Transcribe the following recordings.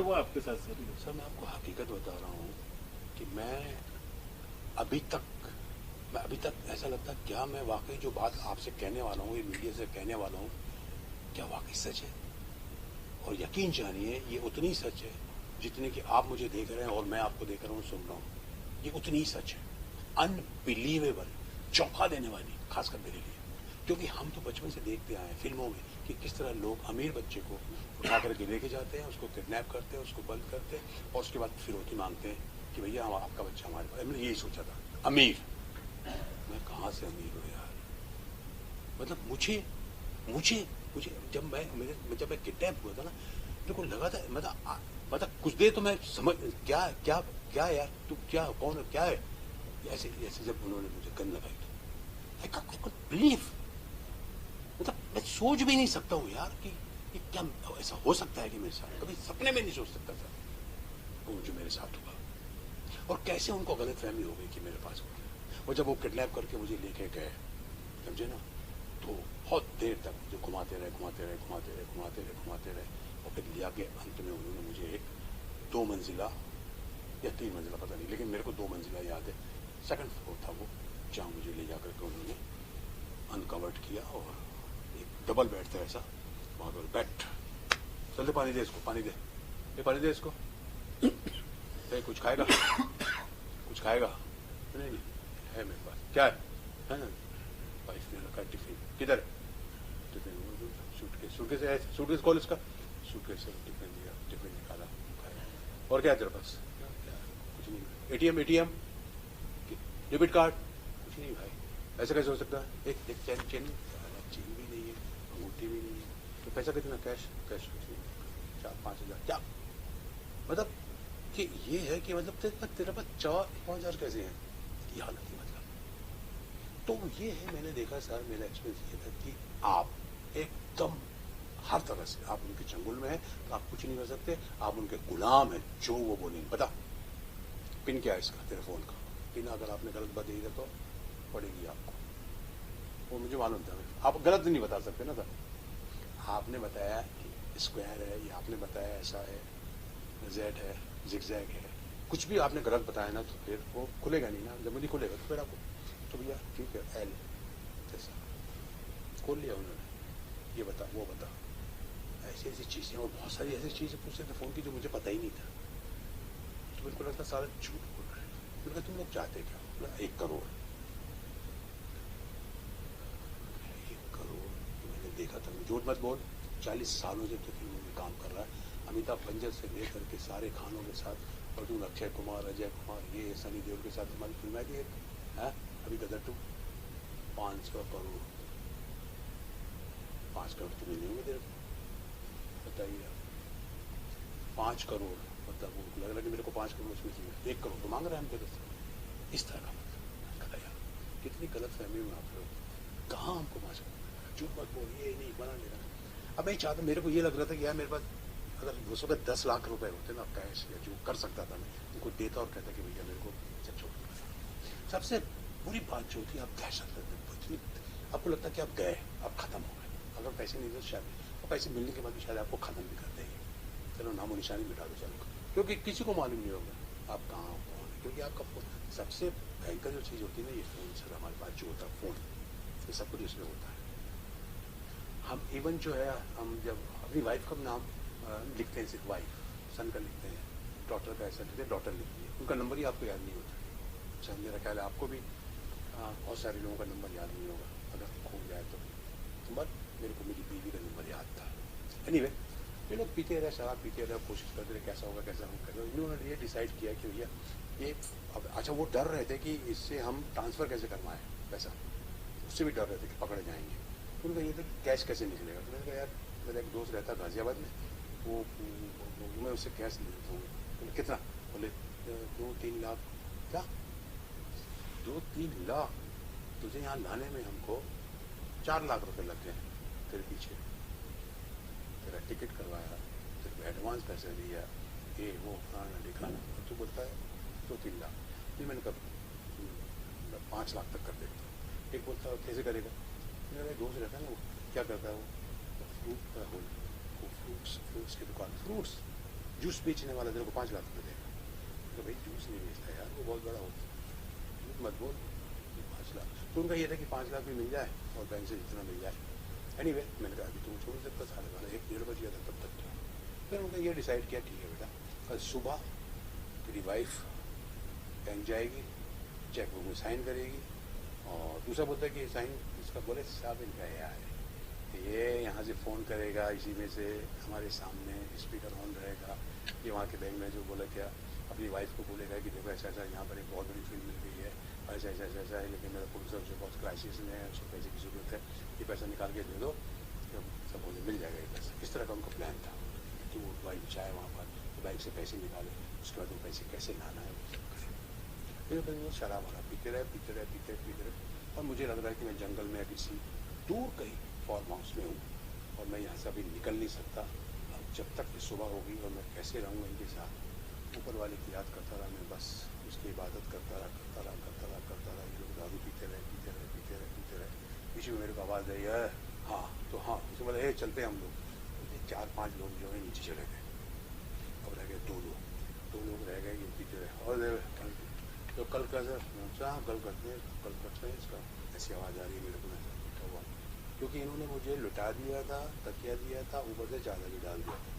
हुआ आपके साथ सर? सर मैं आपको हकीकत बता रहा हूँ कि मैं अभी तक ऐसा लगता है क्या मैं वाकई जो बात आपसे कहने वाला हूँ, ये मीडिया से कहने वाला हूँ, क्या वाकई सच है? और यकीन जानिए ये उतनी सच है जितने कि आप मुझे देख रहे हैं और मैं आपको देख रहा हूँ, सुन रहा हूँ। ये उतनी ही सच है, अनबिलीवेबल, चौंका देने वाली, खासकर मेरे लिए, क्योंकि हम तो बचपन से देखते आए हैं फिल्मों में कि किस तरह लोग अमीर बच्चे को उठा करके लेके जाते हैं, उसको किडनैप करते हैं, उसको बंद करते हैं और उसके बाद फिरौती मांगते हैं कि भैया हम आपका बच्चा हमारे पास। मैंने यही सोचा था, अमीर, मैं कहाँ से अमीर हूँ यार? मतलब मुझे मुझे मुझे जब मैं किडनैप हुआ था ना, मेरे को लगा था मतलब कुछ देर तो मैं समझ क्या क्या क्या यार तू क्या कौन है क्या है, ऐसे ऐसे जब उन्होंने मुझे गन लगाई तो आई कुड बिलीव, मतलब मैं सोच भी नहीं सकता हूँ यार कि क्या ऐसा हो सकता है कि मेरे साथ, कभी सपने में नहीं सोच सकता था वो जो मेरे साथ हुआ। और कैसे उनको गलत फहमी हो गई कि मेरे पास हो गया। और जब वो किडनैप करके मुझे लेके गए, समझे ना, तो बहुत देर तक मुझे घुमाते रहे और फिर लिया के अंत में उन्होंने मुझे एक 2 मंजिला या 3 मंजिला पता नहीं, लेकिन मेरे को 2 मंजिला याद है, 2nd फ्लोर था वो, जहाँ मुझे ले जाकर के उन्होंने अनकवर्ड किया और एक डबल बेड था ऐसा, वहाँ पर बैठ, चलते पानी दे इसको, पानी दे, ये पानी दे इसको, कुछ खाएगा कुछ खाएगा? नहीं है मेरे पास, क्या है ना? वाइफ ने रखा टिफिन, किधर टिफिन? सूटकेस खोल इसका, सूटकेस से टिफिन दिया, टिफिन निकाला, खाया। और क्या है तेरे पास? क्या? कुछ नहीं। ATM debit card? कुछ नहीं भाई, ऐसा कैसे हो सकता है? एक चेन चेन भी नहीं है, अंगूठी भी नहीं है, तो पैसा कितना? कैश कुछ नहीं, 4-5 हज़ार। क्या मतलब कि ये है कि मतलब तेरे पास 4-5 हज़ार कैसे हैं? ये हालत है मतलब। तो ये है, मैंने देखा सर, मेरा एक्सपीरियंस ये था कि आप एकदम हर तरह से आप उनके चंगुल में हैं, तो आप कुछ नहीं कर सकते, आप उनके गुलाम हैं, जो वो बोलेंगे। बता पिन क्या है इसका, तेरे फोन का पिन, अगर आपने गलत बता दिया तो पड़ेगी आपको, वो मुझे मालूम था। आप गलत नहीं बता सकते ना सर, आपने बताया कि स्क्वायर है, या आपने बताया ऐसा है, जेड है, जिगजैग है, कुछ भी आपने गलत बताया ना, तो फिर वो खुलेगा नहीं ना, जब नहीं खुलेगा तो फिर आपको, तो भैया ठीक है, एल जैसा खोल लिया उन्होंने, ये बता वो बता, ऐसी ऐसी चीजें और बहुत सारी ऐसी चीजें पूछते थे फोन की जो मुझे पता ही नहीं था। तो मेरे को लगता सारा झूठ बोल रहे हैं। मैंने कहा तुम लोग चाहते क्या? बोला 1 करोड़। 1 करोड़ मैंने देखा था, झूठ मत बोल, 40 सालों से तो फिल्मों में काम कर रहा है, अमिताभ बच्चन से लेकर के सारे खानों के साथ, और तुम अक्षय कुमार, अजय कुमार, ये सनी देओल के साथ हमारी फिल्म आई है, अभी गदर 2 500 करोड़, 5 करोड़ तो नहीं होंगे तेरे को, बताइए आप, 5 करोड़ मतलब उनको लग रहा है कि मेरे को 5 करोड़ उसमें चाहिए, 1 करोड़ तो मांग रहे हैं हम तेरे से, इस तरह का मतलब। यार कितनी गलत फहमी में आप लोग, कहाँ हमको 5 करोड़, झूठ मत बोल, ये नहीं बना ले रहा। अब मैं चाहता, मेरे को ये लग रहा था कि यार मेरे पास अगर उस वक्त 10 लाख रुपए होते ना कैश, या जो कर सकता था मैं उनको देता और कहता कि भैया मेरे को छोड़ दो। सबसे बुरी बात जो थी, आप दहशत लगती, आपको लगता कि आप गए, आप खत्म हो गए, अगर पैसे नहीं दे शायद, और पैसे मिलने के बाद भी शायद आपको खत्म भी कर देंगे, चलो नामो निशानी मिटा दो चलो, क्योंकि किसी को मालूम नहीं होगा आप कहाँ हो कौन है, क्योंकि आपका फोन सबसे भयंकर जो चीज़ होती है ना, ये फोन सर हमारे पास जो होता है फोन, ये सब कुछ इसमें होता है। हम इवन जो है, हम जब अपनी वाइफ का नाम लिखते हैं, सिर्फ वाइफ, सन का लिखते हैं, डॉटर का ऐसा लिखते हैं, डॉटर लिखती है, उनका नंबर ही आपको याद नहीं होता। अच्छा मेरा ख्याल है आपको भी बहुत सारे लोगों का नंबर याद नहीं होगा, अगर खो जाए तो बट मेरे को मेरी बीवी का नंबर याद था। एनीवे ये लोग पीते रहे, शराब पीते रहे, कोशिश करते रहे कैसा होगा कैसा होगा, इन्होंने ये डिसाइड किया कि भैया ये अब, अच्छा वो डर रहे थे कि इससे हम ट्रांसफ़र कैसे करवाएं पैसा, उससे भी डर रहे थे कि पकड़े जाएंगे। उनका ये था कि कैश कैसे निकलेगा, तो मैंने कहा यार मेरा एक दोस्त रहता गाजियाबाद में, वो मैं उससे कैश ले लेता हूँ। बोले कितना? बोले 2-3 लाख। क्या 2-3 लाख? तुझे यहाँ लाने में हमको 4 लाख रुपए लग गए तेरे पीछे, तेरा टिकट करवाया, तेरे को एडवांस पैसे दिया, ये वो फलाना ढिकाना, और तू बोलता है 2-3 लाख। फिर मैंने कहा 5 लाख तक कर देता हूँ। एक बोलता है कैसे करेगा? मेरा दोस्त रहता है ना, वो क्या करता है, वो फ्रूट का होल, वो फ्रूट्स की दुकान, फ्रूट्स जूस बेचने वाला तेरे को 5 लाख रुपये देगा। तो भाई जूस नहीं बेचता यार, वो बहुत बड़ा होता है, मत बोल 5 लाख। तो उनका ये था कि 5 लाख भी मिल जाए और बैंक से जितना मिल जाए। एनीवे मैंने कहा अभी तुम छोड़ सकता, साढ़े 12 1-1:30 बज गया था तब तक। तो फिर उनका ये डिसाइड किया ठीक है बेटा, कल सुबह तेरी वाइफ बैंक जाएगी, चेकबुक में साइन करेगी, और दूसरा बोलता है कि साइन इसका बोले साहब इनका यार ये यहाँ से फ़ोन करेगा, इसी में से हमारे सामने स्पीकर ऑन रहेगा, ये वहाँ के बैंक में जो बोला क्या अपनी वाइफ को बोलेगा कि देखो ऐसा ऐसा यहाँ पर एक बहुत बड़ी फील्ड मिल गई है, ऐसा ऐसा ऐसा ऐसा है, लेकिन मेरा प्रोड्यूसर जो बहुत क्राइसिस में है, उसको पैसे की ज़रूरत है, ये पैसा निकाल के दे दो, सब मुझे मिल जाएगा ये पैसा। इस तरह का उनका प्लान था कि वो वाइफ चाहे वहाँ पर तो बैंक से पैसे निकाले, उसके बाद वो पैसे कैसे लाना है वो सब करे। फिर वो शराब वाला पीते रहे, और मुझे लग रहा है कि मैं जंगल में किसी दूर कहीं फार्म हाउस में हूँ और मैं यहाँ से अभी निकल नहीं सकता। अब जब तक सुबह होगी और मैं कैसे रहूँगा इनके साथ, ऊपर वाले की याद करता रहा मैं, बस उसकी इबादत करता रहा। ये लोग दारू पीते रहे। बीच में मेरे को आवाज़ आई है, हाँ तो हाँ, उसके बोला ए चलते हम लोग। 4-5 लोग जो है नीचे चले गए, अब रह गए 2 लोग रह गए, ये पीते रहे। और तो कल का सर कल करते हैं इसका, ऐसी आवाज़ आ रही है मेरे को, मैं बैठा हुआ, क्योंकि इन्होंने मुझे लुटा दिया था, तकिया दिया था, ऊपर से चादर भी डाल दिया था।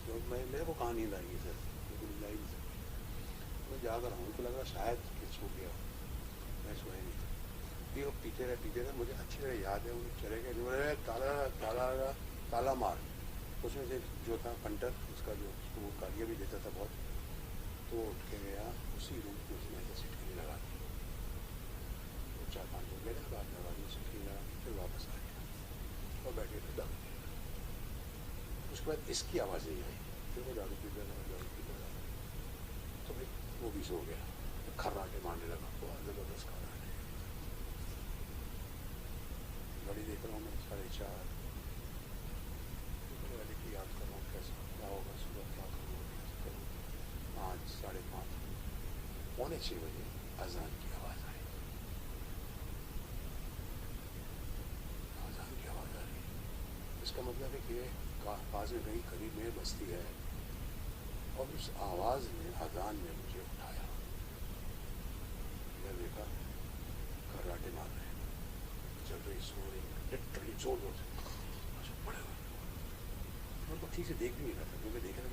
तो मेरे को कहाँ नींद आएगी सर, बिल्कुल नींद आई नहीं सर। मैं जाग रहा हूँ, उनको लग रहा शायद कि सो गया, मैं सोया नहीं था। फिर वो पीते रहे, मुझे अच्छी तरह याद है, उन्हें चले गए, ताला मार। उसमें से जो था पंटर, उसका जो उसको वो गालियाँ भी देता था बहुत, तो उठ के गया उसी रूम में, उसने ऐसे सिटकी लगा दी। तो 4-5 लोग गए, बाद में आवाज़ में सिटकी लगा दी, फिर वापस आ गया और बैठे थे दारू पी रहे। उसके बाद इसकी आवाज़ नहीं आई, फिर वो दारू पीते रहा। तो भाई वो भी सो गया, तो खर्राटे मारने लगा, बहुत ज़बरदस्त खर्राटे। घड़ी देख रहा हूँ मैं 4:30, वाले की याद कर रहा हूँ कैसा क्या होगा, सुबह क्या करूँगा, 5, 5:30, 5:45 बजे अजान की आवाज़ आई। इसका मतलब है कि पास में कहीं करीब में बस्ती है, और उस आवाज़ ने, अजान ने मुझे उठाया। मैं देखा खर्राटे मार रहे, चल रही, सो रही, लिटरली जोर जोर से पड़े हुए। और तो ठीक से देख भी नहीं रहा था, क्योंकि देख रहा था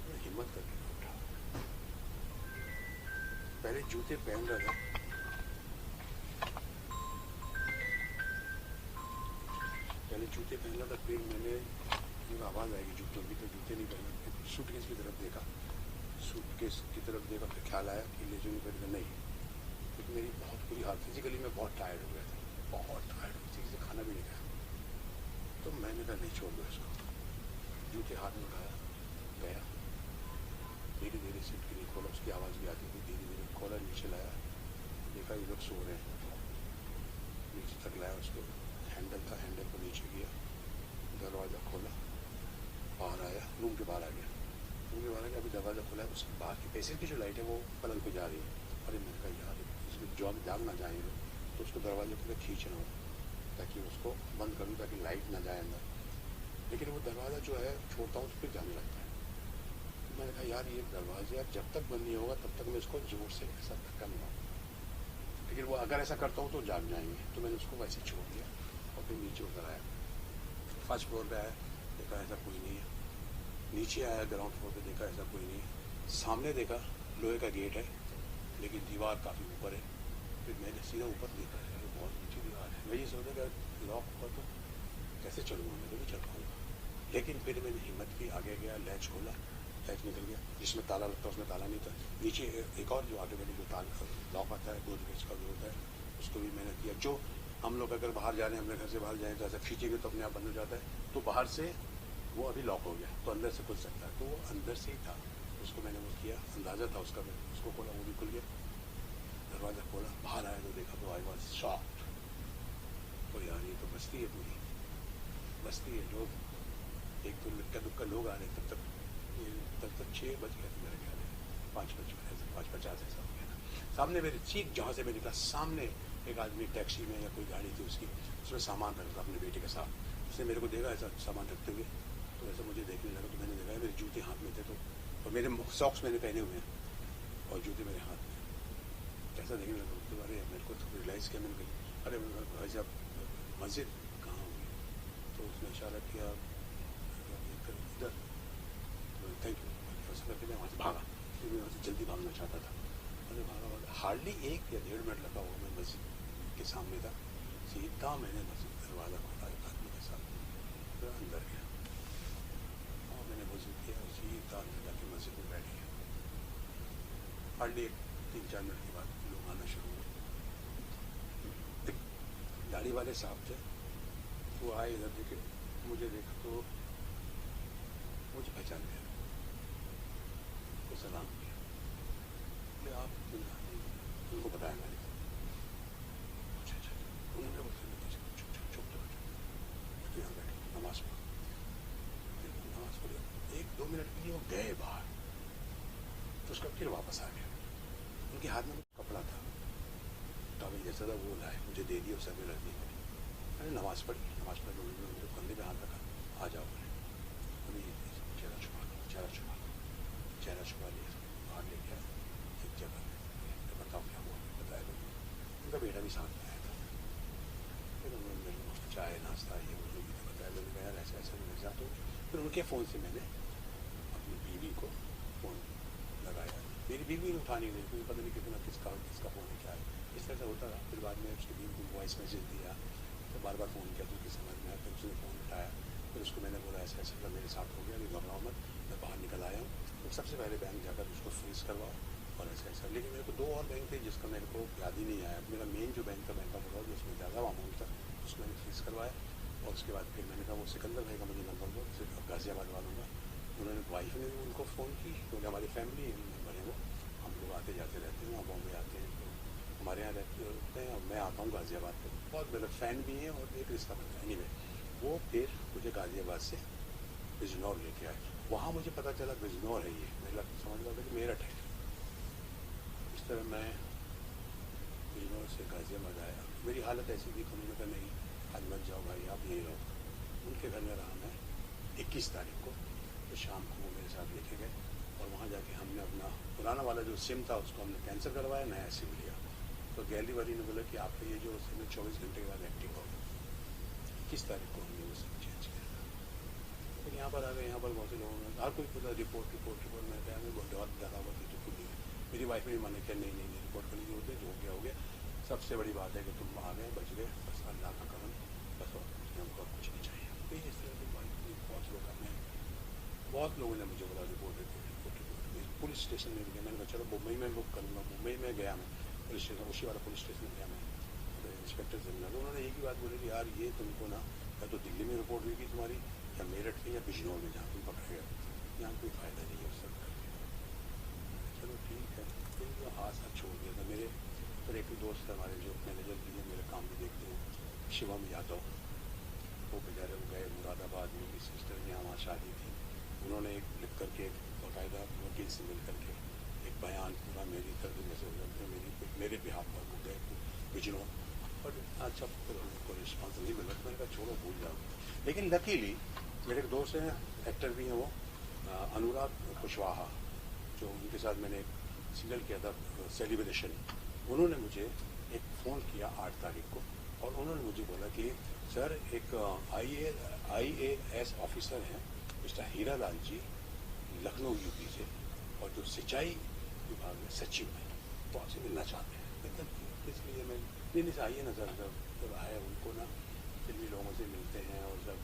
मैं हिम्मत करके उठा। पहले जूते पहन रहा था, फिर मैंने आवाज़ आएगी जूतों की, तो जूते नहीं पहने। सूटकेस की तरफ देखा, फिर ख्याल आया कि ले जाऊँगी, फिर नहीं, क्योंकि मेरी बहुत बुरी हालत, फिजिकली मैं बहुत टायर्ड हो गया था, बहुत टायर्ड, किसी से खाना भी नहीं खाया। तो मैंने कहा नहीं, छोड़ दो इसको। जूते हाथ में उठाया, गया, धीरे धीरे सीट के लिए खोला, उसकी आवाज़ भी आती थी, धीरे धीरे खोला, नीचे लाया, देखा ये लोग सो रहे हैं, नीचे तक लाया उसको, हैंडल को नीचे किया, दरवाज़ा खोला, बाहर आया, रूम के बाहर आ गया। अभी दरवाज़ा खोला है, उसके बाहर की पैसे की जो लाइट है वो पलंग पे जा रही है। अरे मैंने कहा यार इसमें जॉब जाग ना जाए, तो उसको दरवाजे को खींच रहा हूँ ताकि उसको बंद करूँ, ताकि लाइट ना जाए अंदर, लेकिन वो दरवाज़ा जो है छोड़ता हूँ तो फिर जाने लगता है। तो मैंने कहा यार ये दरवाज़ा जब तक बंद नहीं होगा तब तक मैं इसको जोर से ऐसा धक्का नहीं मारूँ, लेकिन वो अगर ऐसा करता हूँ तो जाग जाएंगे। तो मैंने उसको वैसे छोड़ दिया और फिर नीचे उतर आया। फर्स्ट फ्लोर पे आया, देखा ऐसा कोई नहीं है। नीचे आया ग्राउंड फ्लोर पे, देखा ऐसा कोई नहीं है। सामने देखा लोहे का गेट है, लेकिन दीवार काफ़ी ऊपर है। फिर मैंने सीधा ऊपर देखा, बहुत ऊँची दीवार है। मैं ये सोचा कि लॉक हुआ तो कैसे चलूँगा, मैं तो नहीं चल पाऊँगा। लेकिन फिर मैंने हिम्मत की, आगे गया, लैच खोला, लैच निकल गया, जिसमें ताला लगता है उसमें ताला नहीं था। नीचे एक और जो आगे वाली जो ताला लॉक आता है, 2 गेज का जो होता है, उसको भी मैंने किया। जो हम लोग अगर बाहर जा रहे हैं, अपने घर से बाहर जाएँ तो ऐसा खींचेंगे तो अपने आप बंद हो जाता है, तो बाहर से वो अभी लॉक हो गया, तो अंदर से खुल सकता है, तो वो अंदर से ही था। उसको मैंने वो किया, अंदाज़ा था उसका, मैं उसको खोला, वो भी खुल गया। दरवाज़ा खोला, बाहर आया तो देखा तो आई वॉज शॉक्ड। तो यार ये तो बस्ती है, पूरी बस्ती है, लोग एक तो लुक्का दुक्का लोग आ रहे, तब तक 6 बज गए थे मेरे ख्याल में, 5:50 ऐसा हो गया था। सामने मेरे ठीक जहाँ से मैं निकला, सामने एक आदमी टैक्सी में या कोई गाड़ी थी उसकी, उसमें सामान रखा था अपने बेटे के साथ। उसने मेरे को देखा ऐसा सामान रखते हुए, तो ऐसा मुझे देखने लगा, तो मैंने देखा मेरे जूते हाथ में थे, तो और मेरे सॉक्स मैंने पहने हुए हैं और जूते मेरे हाथ में। कैसा देखने लगा तो अरे मेरे को तो रियलाइज़ किया, मैंने कही अरे भाई साहब मस्जिद कहाँ होगी? तो उसने इशारा किया इधर, तो थैंक यू ऐसा करके मैं वहाँ से भागा, क्योंकि मैं वहाँ से जल्दी भागना चाहता था। मैंने भागा हार्डली 1 या 1.5 मिनट लगा होगा, मैं मस्जिद के सामने था, सीधा मैंने मस्जिद दरवाज़ा खोला एक आदमी के साथ, तो अंदर गया और मैंने वजू किया और सीधा अंदर जाके मस्जिद में बैठ गया। हार्डली 3-4 मिनट के बाद लोग आना शुरू हुए। दाढ़ी वाले साहब थे, वो आए इधर देखे, मुझे देखा तो मुझे पहचान गया, तो सलाम किया, बोले आप उनको बताया मैंने। अच्छा उन्होंने मुझसे चुप यहाँ बैठे नमाज पढ़ी 1-2 मिनट के लिए वो गए बाहर, तो उसका फिर वापस आ गया। उनके हाथ में कपड़ा था, टॉवल जैसा था, वो लाए मुझे दे दिया, उस में रख दिया। मैंने नमाज पढ़ी उन्होंने मेरे कंधे पे हाथ रखा, आ जाओ बोले, अभी चेहरा छुपा लिया, बाहर ले गया एक जगह, बताओ क्या हुआ, बताया मैंने। उनका बेटा भी साथ में आया था, फिर उन्होंने मेरे को चाय नाश्ता ये वो जो भी बताया, मैंने कहा यार ऐसा ऐसा मेरे साथ हो। फिर उनके फ़ोन से मैंने अपनी बीवी को फ़ोन लगाया, मेरी बीवी ने उठा नहीं रही, क्योंकि पता नहीं किसका फ़ोन है क्या है, इस तरह से होता रहा। फिर बाद में उसकी बीवी को वॉइस मैसेज दिया, तो बार बार फ़ोन किया तो उसकी समझ में आया, फिर उसने फ़ोन उठाया, फिर उसको मैंने बोला ऐसा ऐसा का मेरे साथ हो गया, नहीं घबराओ मत, मैं बाहर निकल आया हूँ। तो सबसे पहले बैंक जाकर उसको फ्रीज़ करवाओ और ऐसा ऐसा। लेकिन मेरे को 2 और बैंक थे जिसका मेरे को याद ही नहीं आया। मेरा मेन जो बैंक था बैंक ऑफ बड़ौदा, जिसमें ज़्यादा अमाउंट था, उसको मैंने फ्रीज़ करवाया। और उसके बाद फिर मैंने कहा वो सिकंदर भाई का मुझे नंबर दो, गाज़ियाबाद वालों का। उन्होंने वाइफ ने भी उनको फ़ोन की, क्योंकि हमारी फैमिली मेम्बर है वो, हम लोग आते जाते रहते हैं, वहाँ बॉम्बे आते हैं, तो हमारे यहाँ रहते हैं और मैं आता हूँ गाज़ियाबाद पे, बहुत मेरा फ़ैन भी है और एक रिश्ता बनता है। एनीवे वो फिर मुझे गाज़ियाबाद से बिजनौर लेके आए, वहाँ मुझे पता चला बिजनौर है ये, मेरा समझ रहा था कि मेरठ है। इस तरह मैं बिजनौर से गाज़ियाबाद आया, मेरी हालत ऐसी थी, उन्होंने कहा नहीं आज मत जाओ भाई, आप यहीं रहो। उनके घर में रहा मैं 21 तारीख को, तो शाम को वो मेरे साथ लेके गए और वहाँ जाके हमने अपना पुराना वाला जो सिम था उसको हमने कैंसिल करवाया, नया सिम लिया। तो गैलरी वाली ने बोला कि आपका ये जो सिम 24 घंटे के बाद एक्टिव होगा। 21 तारीख को हमने वो सिम चेंज किया। फिर यहाँ पर आ गए, यहाँ पर बहुत से लोगों ने हर कोई पूछा रिपोर्ट मैं कहा मैं बहुत ज़्यादा हुआ तो खुद नहीं है। मेरी वाइफ ने भी माने किया नहीं रिपोर्ट करनी जरूरत है, जो हो गया। सबसे बड़ी बात है कि तुम आ गए, बच गए, बस अल्लाह का करम, बस और हमको और कुछ नहीं चाहिए। तो इस तरह की बात बहुत लोगों ने मुझे बोला रिपोर्ट पुलिस स्टेशन में भी गया। मैंने कहा चलो मुंबई में बुक करूँगा। मुंबई में गया मैं पुलिस स्टेशन, उसी वाला पुलिस स्टेशन गया मैं, तो इंस्पेक्टर से मिला, तो उन्होंने एक ही बात बोली कि यार ये तुमको ना या तो दिल्ली में रिपोर्ट हुई थी तुम्हारी, या मेरठ में या बिजनौर में, जहाँ तुम पकड़े गए, यहाँ कोई फ़ायदा नहीं है उस सब करके। चलो ठीक है, फिर वो हाथ छोड़ दिया था मेरे। फिर एक दोस्त हमारे जो मैनेजर भी हैं, मेरे काम भी देखते हैं, शिवम यादव, वो बेचारे वो गए मुरादाबाद, मेरी सिस्टर की यहाँ शादी थी, उन्होंने एक लिख करके एक बाकायदा वकील से मिल करके एक बयान पूरा मेरी तरफ जैसे हो जाते हैं मेरे बिहाफ पर वो गए बिजनौर, और अच्छा फिर उनको रिस्पॉन्स नहीं मिला, तो मैंने कहा छोड़ो भूल जाओ। लेकिन लकीली मेरे एक दोस्त हैं, एक्टर भी हैं वो, अनुराग कुशवाहा, जो उनके साथ मैंने एक सीरियल किया था सेलिब्रेशन, उन्होंने मुझे एक फ़ोन किया 8 तारीख को और उन्होंने मुझे बोला कि सर एक IAS ऑफिसर हैं मिस्टर हीरा लाल जी, लखनऊ यूपी से, और जो सिंचाई विभाग में सचिव हैं, तो आपसे मिलना चाहते हैं। मतलब इसलिए मैं नहीं आइए ना सर, जब आए उनको ना फिल्मी लोगों से मिलते हैं और सब,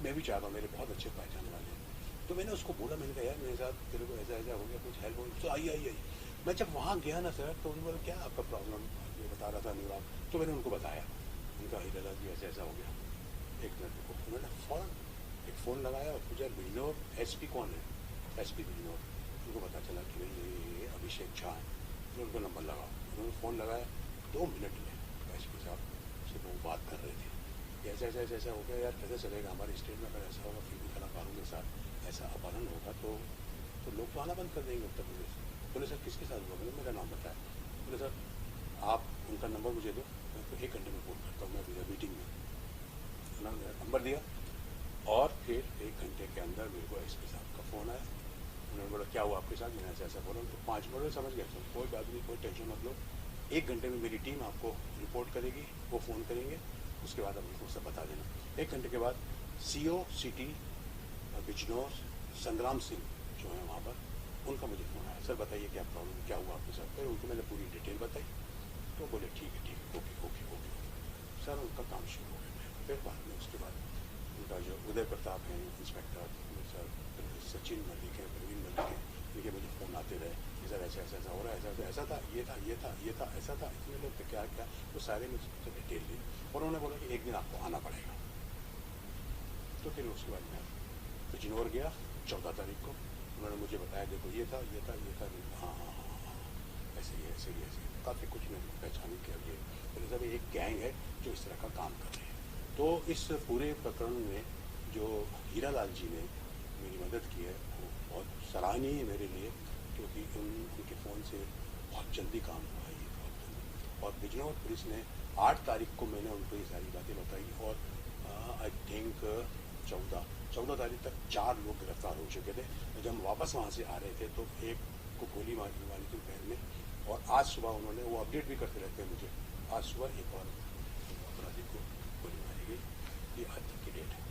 मैं भी चाहता हूँ, मेरे बहुत अच्छे पहचान वाले हैं। तो मैंने उसको बोला, मैंने कहा यार मेरे साथ तेरे को ऐसा हो गया, कुछ हेल्प हो, तो आइए। मैं जब वहाँ गया ना सर, तो उन्होंने बोला क्या आपका प्रॉब्लम, ये बता रहा था अनुराग, तो मैंने उनको बताया, उनका हीरा लाल जी ऐसा हो गया। एक मिनट को उन्होंने फ़ौरन एक फ़ोन लगाया और पूछा बिजनौर SP कौन है, SP बिजनौर। उनको पता चला कि भाई ये अभिषेक झा है, तो उनको नंबर लगाओ। उन्होंने फ़ोन लगाया, 2 मिनट में SP साहब से वो बात कर रहे थे, ऐसा हो गया यार, कैसे चलेगा हमारे स्टेट में, अगर ऐसा होगा फिल्मी कलाकारों के साथ ऐसा अपहरण होगा तो लोग तो आना बंद कर देंगे उत्तर प्रदेश। बोले सर किसके साथ हुआ, मैंने मेरा नाम बताया। बोले सर आप उनका नंबर मुझे दो, मैं तो 1 घंटे में फ़ोन करता हूँ, मैं मीटिंग में। उन्होंने मेरा नंबर दिया और फिर 1 घंटे के अंदर मेरे को एसपी साहब का फ़ोन आया। उन्होंने बोला क्या हुआ आपके साथ, मैंने ऐसा बोला तो 5 मिनट में समझ गया तो कोई बात नहीं, कोई टेंशन मत लो, 1 घंटे में मेरी टीम आपको रिपोर्ट करेगी, वो फ़ोन करेंगे, उसके बाद आप उनको सब बता देना। 1 घंटे के बाद CO सिटी बिजनौर संग्राम सिंह जो है वहाँ पर, उनका मुझे फ़ोन आया, सर बताइए क्या प्रॉब्लम, क्या हुआ आपके साथ। फिर उनको मैंने पूरी डिटेल बताई तो बोले ठीक है ओके ओके ओके सर। उनका काम शुरू हो गया। फिर बाद में उसके बाद उनका जो उदय प्रताप है इंस्पेक्टर सर, सचिन मलिक है, प्रवीण मलिक है, इनके मुझे फ़ोन आते रहे कि सर ऐसा ऐसा हो रहा है, ऐसा था, ये था, ये था, ये था, ऐसा था, इतने लोग थे, क्या क्या, तो सारे में डिटेल ली और उन्होंने बोला कि एक दिन आपको आना पड़ेगा। तो फिर उसके बाद मैं बिजनौर गया 14 तारीख को। उन्होंने मुझे बताया देखो ये था, ये था, ये था, हाँ हाँ हाँ हाँ ऐसे ही ऐसे ही ऐसे ही, काफ़ी कुछ मैंने पहचान किया। ये तो सब एक गैंग है जो इस तरह का काम कर रहे हैं। तो इस पूरे प्रकरण में जो हीरालाल जी ने मेरी मदद की है वो बहुत सराहनीय है मेरे लिए, क्योंकि उनके फ़ोन से बहुत जल्दी काम हुआ है, ये बहुत जल्दी। और बिजनौर पुलिस ने 8 तारीख को मैंने उनको ये सारी बातें बताई और आई थिंक 14 तारीख तक 4 लोग गिरफ्तार हो चुके थे। जब हम वापस वहाँ से आ रहे थे तो एक को गोली मारने वाली थी पैर में, और आज सुबह उन्होंने, वो अपडेट भी करते रहते हैं मुझे, आज सुबह एक और अपराधी को गोली मारी गई। ये आज तक की डेट है।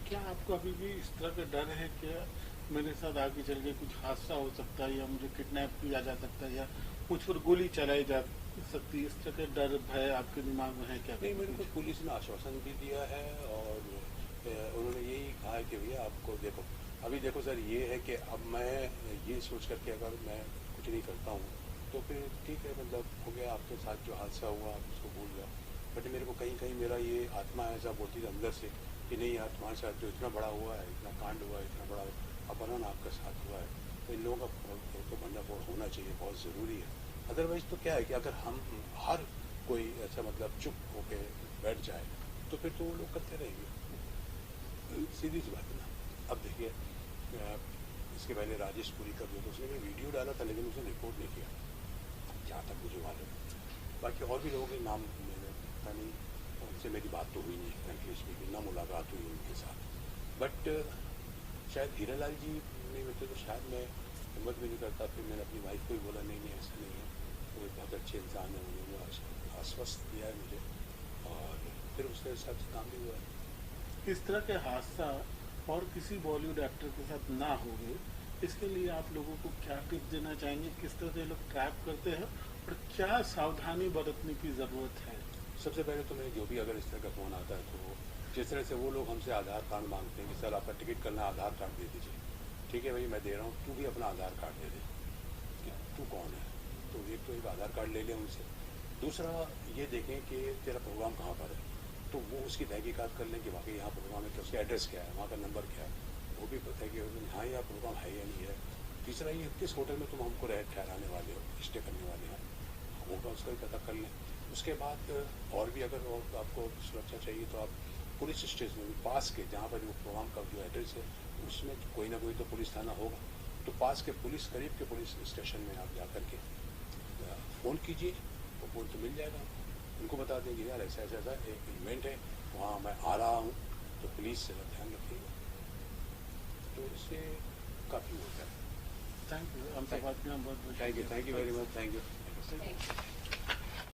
क्या आपको अभी भी इस तरह का डर है कि मेरे साथ आगे चल के कुछ हादसा हो सकता है, या मुझे किडनैप किया जा सकता है, या मुझ पर गोली चलाई जा सकती है, इस तरह का डर भय आपके दिमाग में है क्या? नहीं, मेरे को पुलिस ने आश्वासन भी दिया है और उन्होंने यही कहा है कि भैया आपको देखो, अभी देखो सर ये है कि अब मैं ये सोच करके अगर मैं कुछ नहीं करता हूँ तो फिर ठीक है, मतलब हो गया, आपके साथ जो हादसा हुआ आप उसको भूल जाओ। बट मेरे को कहीं कहीं मेरा ये आत्मा ऐसा बोलती है अंदर से कि नहीं यार, तुम्हारे साथ जो इतना बड़ा हुआ है, इतना कांड हुआ है, इतना बड़ा अपहरण आपके साथ हुआ है, तो इन लोगों का तो भंडाफोड़ होना चाहिए, बहुत ज़रूरी है। अदरवाइज़ तो क्या है कि अगर हम हर कोई ऐसा मतलब चुप होके बैठ जाए तो फिर तो वो लोग करते रहेंगे, सीधी सी बात है ना। अब देखिए इसके पहले राजेश पुरी का जो, तो उसने भी वीडियो डाला था लेकिन उसने रिपोर्ट नहीं किया जहाँ तक मुझे मालूम। बाकी और भी लोगों के नाम मैंने पता नहीं, उनसे मेरी बात तो हुई नहीं, फ्रेंकली स्पीकिंग, ना मुलाकात हुई उनके साथ। बट शायद हीरालाल जी नहीं होते तो शायद मैं हिम्मत भी नहीं करता। फिर मैंने अपनी वाइफ को भी बोला नहीं नहीं ऐसा नहीं है, वो बहुत अच्छे इंसान है, उन्होंने आश्वस्त दिया है मुझे और फिर उसके हिसाब से काम भी हुआ है। इस तरह के हादसा और किसी बॉलीवुड एक्टर के साथ ना हो गए, इसके लिए आप लोगों को क्या टिप देना चाहेंगे? किस तरह से लोग ट्रैप करते हैं और क्या सावधानी बरतने की ज़रूरत है? सबसे पहले तो मैं जो भी अगर इस तरह का फ़ोन आता है तो जिस तरह से वो लोग हमसे आधार कार्ड मांगते हैं कि सर आपका टिकट करना है, आधार कार्ड दे दीजिए, ठीक है भाई मैं दे रहा हूँ, तू भी अपना आधार कार्ड दे दे कि तू कौन है। तो एक आधार कार्ड ले लें उनसे। दूसरा ये देखें कि तेरा प्रोग्राम कहाँ पर है, तो वो उसकी तहकीकात कर लें कि वाकई यहाँ प्रोग्राम है, कि उसका एड्रेस क्या है, वहाँ का नंबर क्या है, वो भी पता है कि हाँ यहाँ प्रोग्राम है या नहीं है। तीसरा ये किस होटल में तुम हमको ठहराने वाले हो, स्टे करने वाले हैं, होगा उसका भी पता कर लें। उसके बाद और भी अगर और आपको सुरक्षा चाहिए तो आप पुलिस स्टेशन में पास के, जहाँ पर वो प्रोग्राम का जो एड्रेस है उसमें कोई ना कोई तो पुलिस थाना होगा, तो पास के पुलिस, करीब के पुलिस स्टेशन में आप जा करके फ़ोन कीजिए, वो फ़ोन तो मिल जाएगा। उनको बता देंगे यार ऐसा ऐसा ऐसा एक इवेंट है, वहाँ मैं आ रहा हूँ, तो प्लीज़ ध्यान रखिएगा। तो इससे काफ़ी होता है। थैंक यू, हमसे बात करना बहुत thank you very much, thank you.